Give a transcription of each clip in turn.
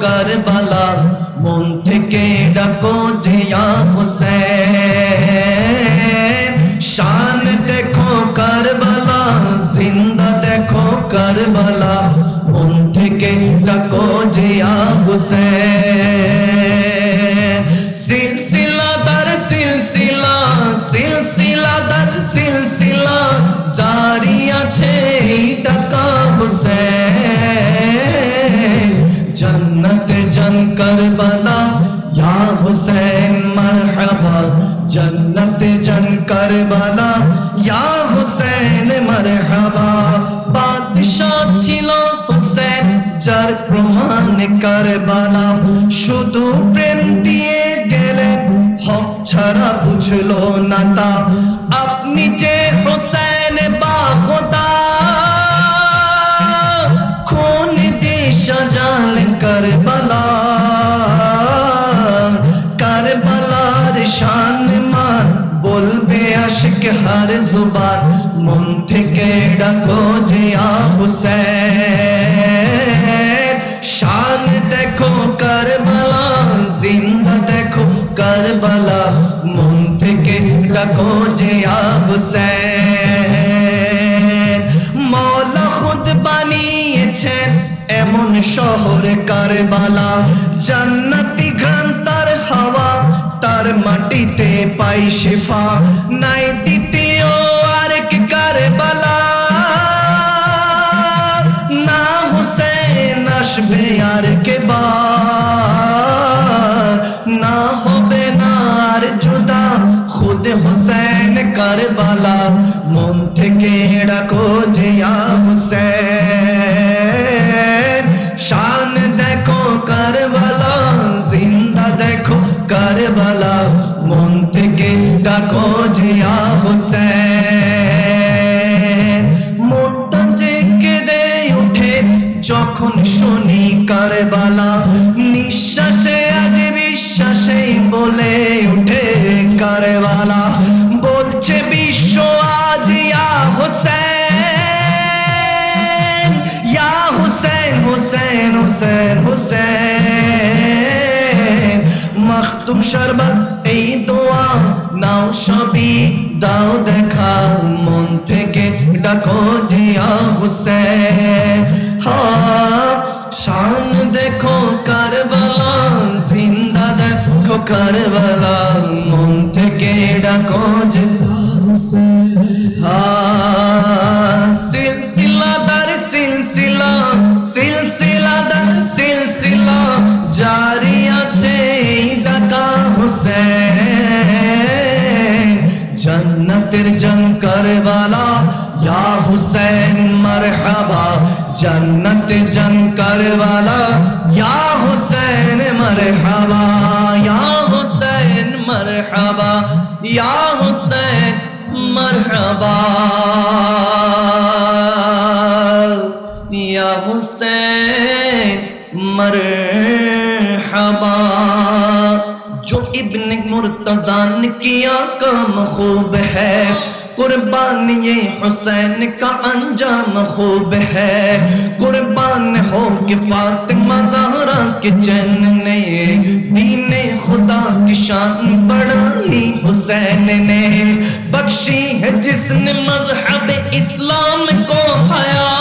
কারবালা, মন থেকে ডাকো যে ইয়া হুসেন। শান দেখো কারবালা, জিন্দা দেখো কারবালা, মন থেকে ডাকো যে ইয়া হুসেন। সিলসিলা দর সিলসিলা, সিলসিলা দর সিলসিলা, জারি আছে ডাকা হুসেন। জন্নতে জন কারবালা, ইয়া হুসেন মরহবা। জন্নতে জন কারবালা, ইয়া হুসেন মরহবা। বাদশাহ ছিল হুসেন, যার প্রমাণ কারবালা, শুধু প্রেম দিয়ে গেলেন, হক ছাড়া বুঝলো না তা। আপনি যে হুসেন বা খোদা, খুন দিয়ে সাজালেন কারবালা। কারবালার শান মান বলবে আশিক হর জুবান, মন থেকে ডাকো যে ইয়া হুসেন। শান দেখো কারবালা, জিন্দা দেখো কারবালা, মন থেকে ডাকো যে ইয়া হুসেন। মওলা খুদ বানিয়েছেন এমন শহর কারবালা, জান্নাতি ঘ্রাণ তার হাওয়া, তার মাটিতে পাই শিফা। নাই দ্বিতীয় আরেক কারবালা, না হুসেন আসবে আর কেবার, না হবে না আর জুদা খুদ হুসেন কারবালা, মন থেকে ডাকো যে ইয়া হুসেন। শান দেখো কারবালা, জিন্দা দেখো কারবালা, মন থেকে ডাকো যে ইয়া হুসেন। মনটা যে কেঁদে ওঠে যখন শুনি কারবালা, নিঃশ্বাসে আজ বিশ্বাসে বলে উঠে কারবালা। বলছে বিশ্ব আজ ইয়া হুসেন, ইয়া হুসেন হুসেন হুসেন হুসেন। মখতুম শরবত এই দোয়া নাও সবই দাও দেখা, মন থেকে ডাকো যে ইয়া হুসেন। শান দেখো কারবালা, জিন্দা দেখো কারবালা, মন থেকে ডাকো যে ইয়া হুসেন। সিলসিলা দর সিলসিলা, সিলসিলা দর সিলসিলা, জারি আছে ডাকা হুসেন। জন্নতের জন কারবালা, ইয়া হুসেন মরহবা। জন্নতে জন কারবালা, ইয়া হুসেন মরহবা, ইয়া হুসেন মরহবা, ইয়া হুসেন মরহবা, ইয়া হুসैन मरहबा। जो इब्न मुर्तज़ा ने किया काम खूब है, कुर्बान ये हुसैन का अंजाम खूब है। कुर्बान हो कि फातिमा ज़हरा के चैन ने, दीने खुदा की शान बढ़ाई हुसैन ने। बख्शी है जिसने मज़हब इस्लाम को हया,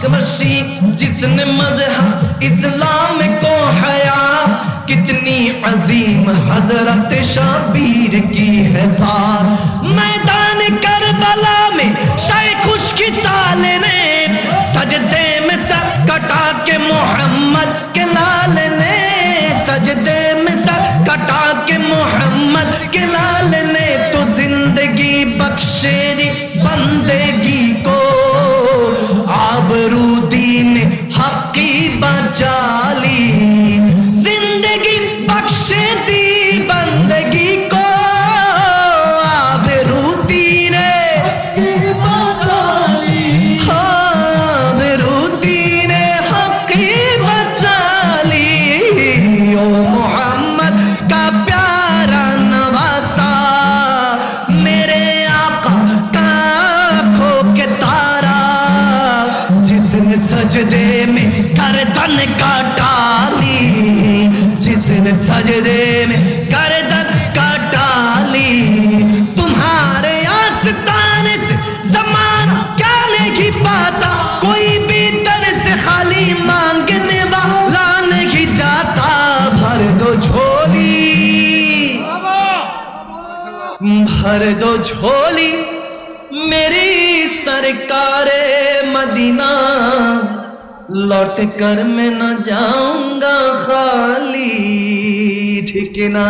बख्शी जिसने मज़हब इस्लाम को हया। कितनी अजीम हजरत शाबीर की है ज़ात। मैदान करबला में शाय खुश्की साल ने, सजदे में सर कटा के मोहम्मद के लाल ने, सजदे में सर कटा के मोहम्मद के लाल ने। तो जिंदगी बख्शे दी बंदगी को, आबरू दीन हकी बचा ली। जिंदगी बख्शे दी बंदगी को, आबरू दीन हकी बचा ली। आबरू दीन हकी बचा ली। ओ मोहम्मद का प्यारा नवासा, मेरे आका का आँखों के तारा, जिसने सजदे में गर्दन का डाली। सजदे में गर्दन का डाली, तुम्हारे आस्ताने से ज़माना क्या नहीं पाता, कोई भी दर से खाली मांगने वाला नहीं जाता। भर दो झोली, भर दो झोली मेरी सरकारे मदीना, लौट कर मैं न जाऊंगा खाली, ठीक ना।